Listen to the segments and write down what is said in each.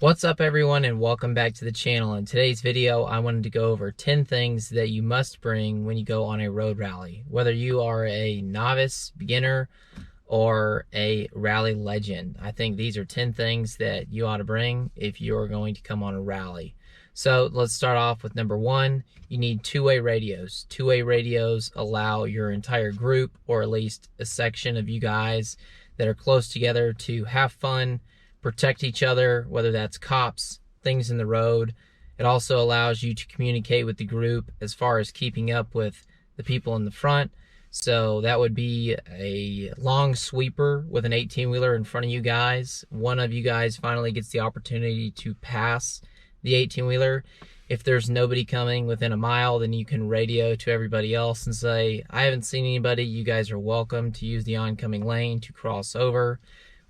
What's up everyone, and welcome back to the channel. In today's video I wanted to go over 10 things that you must bring when you go on a road rally, whether you are a novice, beginner, or a rally legend. I think these are 10 things that you ought to bring if you're going to come on a rally. So let's start off with number one. You need two-way radios. Two-way radios allow your entire group, or at least a section of you guys that are close together, to have fun, protect each other, whether that's cops, things in the road. It also allows you to communicate with the group as far as keeping up with the people in the front. So that would be a long sweeper with an 18-wheeler in front of you guys. One of you guys finally gets the opportunity to pass the 18-wheeler. If there's nobody coming within a mile, then you can radio to everybody else and say, I haven't seen anybody, you guys are welcome to use the oncoming lane to cross over.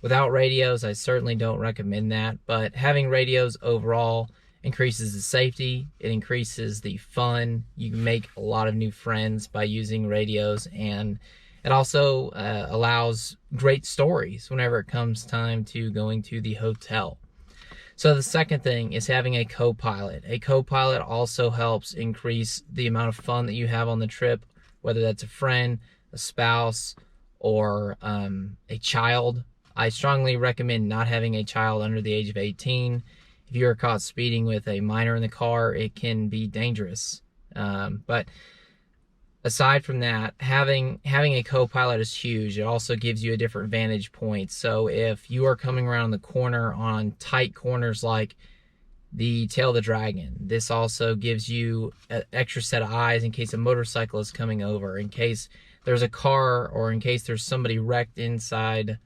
Without radios, I certainly don't recommend that, but having radios overall increases the safety, it increases the fun. You can make a lot of new friends by using radios, and it also allows great stories whenever it comes time to going to the hotel. So the second thing is having a co-pilot. A co-pilot also helps increase the amount of fun that you have on the trip, whether that's a friend, a spouse, or a child. I strongly recommend not having a child under the age of 18. If you are caught speeding with a minor in the car, it can be dangerous. But aside from that, having a co-pilot is huge. It also gives you a different vantage point. So if you are coming around the corner on tight corners like the Tail of the Dragon, this also gives you an extra set of eyes in case a motorcycle is coming over, in case there's a car, or in case there's somebody wrecked inside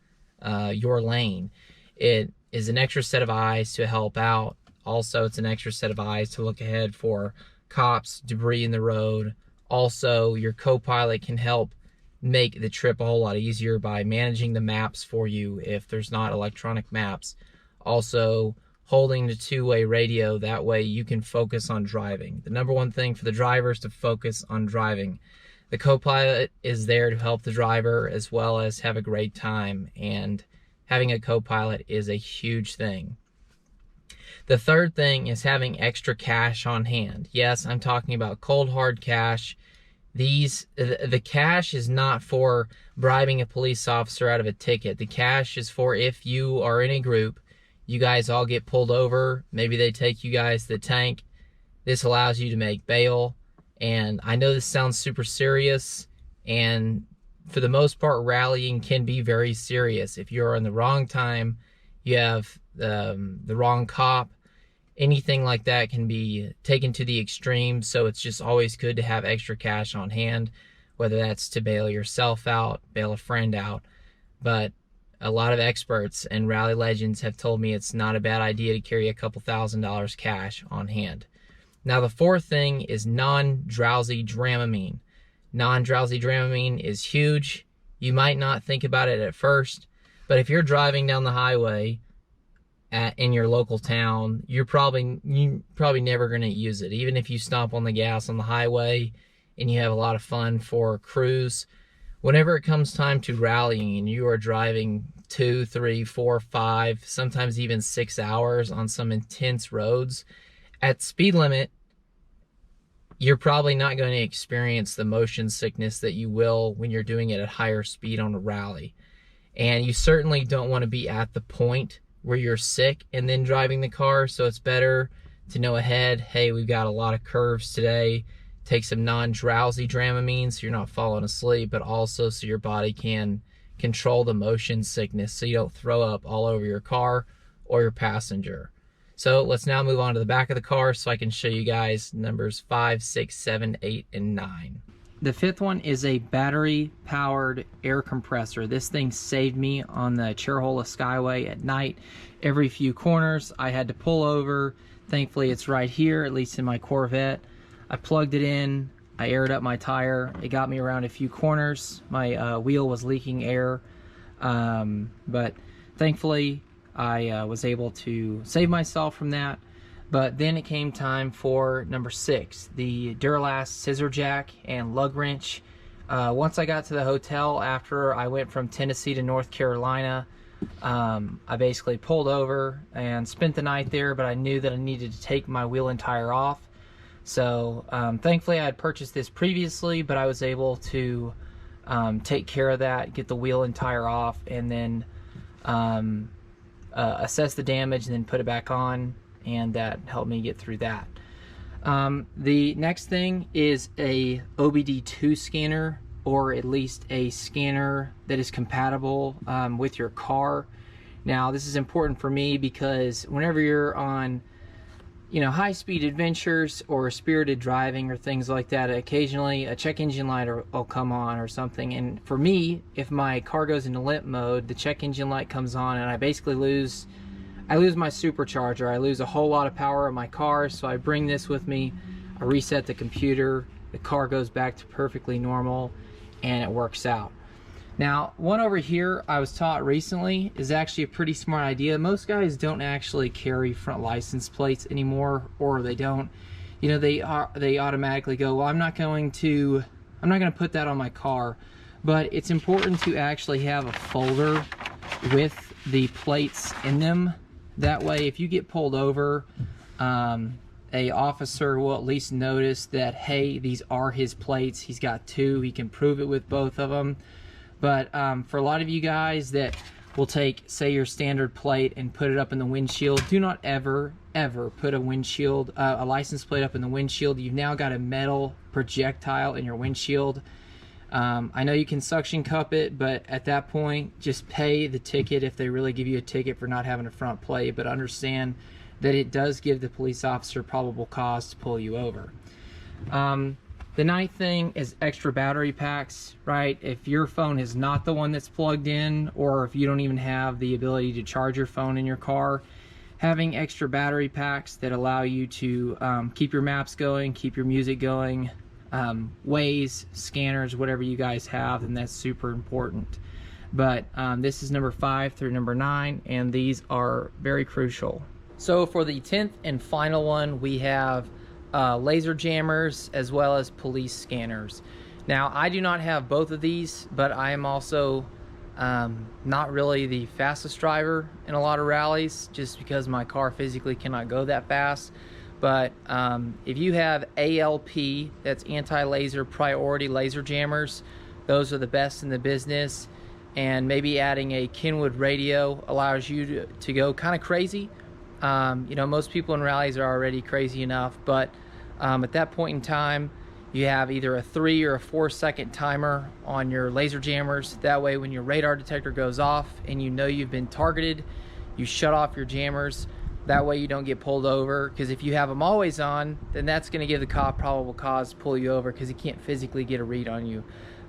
your lane. It is an extra set of eyes to help out. Also, it's an extra set of eyes to look ahead for cops, debris in the road. Also, your co-pilot can help make the trip a whole lot easier by managing the maps for you if there's not electronic maps. Also, holding the two-way radio, that way you can focus on driving. The number one thing for the driver is to focus on driving. The co-pilot is there to help the driver as well as have a great time, and having a co-pilot is a huge thing. The third thing is having extra cash on hand. Yes, I'm talking about cold hard cash. The cash is not for bribing a police officer out of a ticket. The cash is for if you are in a group, you guys all get pulled over, maybe they take you guys to the tank. This allows you to make bail. And I know this sounds super serious, and for the most part, rallying can be very serious. If you're in the wrong time, you have the wrong cop, anything like that can be taken to the extreme. So it's just always good to have extra cash on hand, whether that's to bail yourself out, bail a friend out. But a lot of experts and rally legends have told me it's not a bad idea to carry a couple $1,000s cash on hand. Now the fourth thing is non-drowsy Dramamine. Non-drowsy Dramamine is huge. You might not think about it at first, but if you're driving down the highway in your local town, you're probably never going to use it. Even if you stomp on the gas on the highway and you have a lot of fun for a cruise, whenever it comes time to rallying and you are driving 2, 3, 4, 5, sometimes even 6 hours on some intense roads at speed limit, you're probably not going to experience the motion sickness that you will when you're doing it at higher speed on a rally. And you certainly don't want to be at the point where you're sick and then driving the car. So it's better to know ahead, hey, we've got a lot of curves today. Take some non-drowsy Dramamine so you're not falling asleep, but also so your body can control the motion sickness so you don't throw up all over your car or your passenger. So let's now move on to the back of the car so I can show you guys numbers 5, 6, 7, 8, and 9. The fifth one is a battery-powered air compressor. This thing saved me on the Cherhola Skyway at night. Every few corners, I had to pull over. Thankfully, it's right here, at least in my Corvette. I plugged it in, I aired up my tire. It got me around a few corners. My wheel was leaking air, but thankfully, I was able to save myself from that. But then it came time for number 6, the Duralast scissor jack and lug wrench. Once I got to the hotel after I went from Tennessee to North Carolina, I basically pulled over and spent the night there, but I knew that I needed to take my wheel and tire off. So thankfully I had purchased this previously, but I was able to take care of that, get the wheel and tire off, and then assess the damage and then put it back on, and that helped me get through that. The next thing is a OBD II scanner, or at least a scanner that is compatible with your car. Now this is important for me because whenever you're on high-speed adventures or spirited driving or things like that, occasionally a check engine light will come on or something, and for me, if my car goes into limp mode, the check engine light comes on and I basically lose my supercharger. I lose a whole lot of power in my car, so I bring this with me. I reset the computer, the car goes back to perfectly normal, and it works out. Now, one over here I was taught recently is actually a pretty smart idea. Most guys don't actually carry front license plates anymore, or they don't. They automatically go, well, I'm not going to put that on my car. But it's important to actually have a folder with the plates in them. That way, if you get pulled over, a officer will at least notice that, hey, these are his plates. He's got two. He can prove it with both of them. But for a lot of you guys that will take, say, your standard plate and put it up in the windshield, do not ever put a license plate up in the windshield. You've now got a metal projectile in your windshield. I know you can suction cup it, but at that point, just pay the ticket if they really give you a ticket for not having a front plate. But understand that it does give the police officer probable cause to pull you over. The ninth thing is extra battery packs, right? If your phone is not the one that's plugged in, or if you don't even have the ability to charge your phone in your car, having extra battery packs that allow you to keep your maps going, keep your music going, Waze, scanners, whatever you guys have, and that's super important. But this is number 5 through number 9, and these are very crucial. So for the 10th and final one, we have laser jammers as well as police scanners. Now, I do not have both of these, but I am also not really the fastest driver in a lot of rallies, just because my car physically cannot go that fast. But if you have ALP, that's anti-laser priority laser jammers, those are the best in the business. And maybe adding a Kenwood radio allows you to go kind of crazy. Most people in rallies are already crazy enough, but at that point in time, you have either a 3 or a 4 second timer on your laser jammers. That way, when your radar detector goes off and you know you've been targeted, you shut off your jammers. That way you don't get pulled over, because if you have them always on, then that's going to give the cop probable cause to pull you over because he can't physically get a read on you.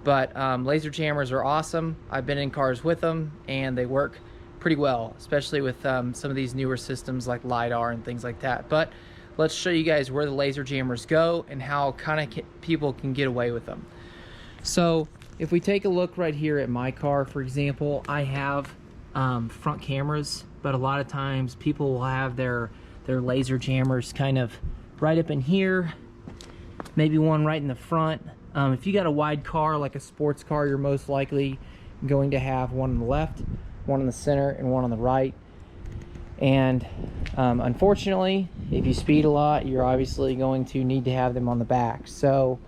But laser jammers are awesome. I've been in cars with them and they work pretty well, especially with some of these newer systems like LiDAR and things like that. But let's show you guys where the laser jammers go and how kind of people can get away with them. So if we take a look right here at my car, for example, I have front cameras, but a lot of times people will have their laser jammers kind of right up in here, maybe one right in the front. If you got a wide car like a sports car, you're most likely going to have one on the left, one in the center, and one on the right. And unfortunately, if you speed a lot, you're obviously going to need to have them on the back. So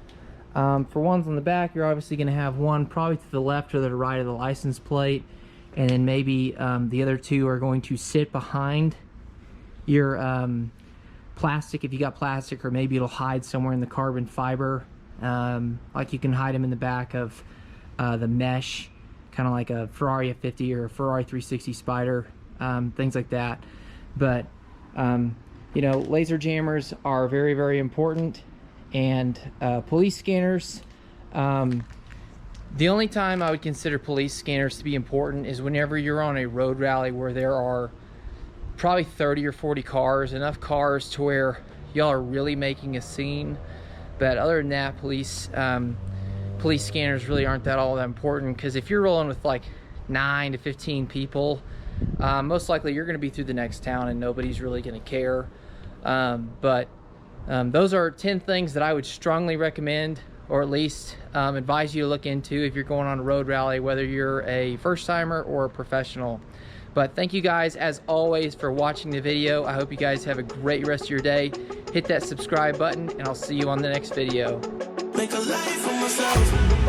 for ones on the back, you're obviously going to have one probably to the left or the right of the license plate, and then maybe the other two are going to sit behind your plastic, if you got plastic, or maybe it'll hide somewhere in the carbon fiber, like you can hide them in the back of the mesh, kind of like a Ferrari F50 or a Ferrari 360 Spider, things like that. But laser jammers are very, very important. And police scanners, the only time I would consider police scanners to be important is whenever you're on a road rally where there are probably 30 or 40 cars, enough cars to where y'all are really making a scene. But other than that, police scanners really aren't all that important, because if you're rolling with like 9 to 15 people, most likely you're going to be through the next town and nobody's really going to care. But those are 10 things that I would strongly recommend, or at least advise you to look into if you're going on a road rally, whether you're a first timer or a professional. But thank you guys, as always, for watching the video. I hope you guys have a great rest of your day. Hit that subscribe button, and I'll see you on the next video. Make a life for myself.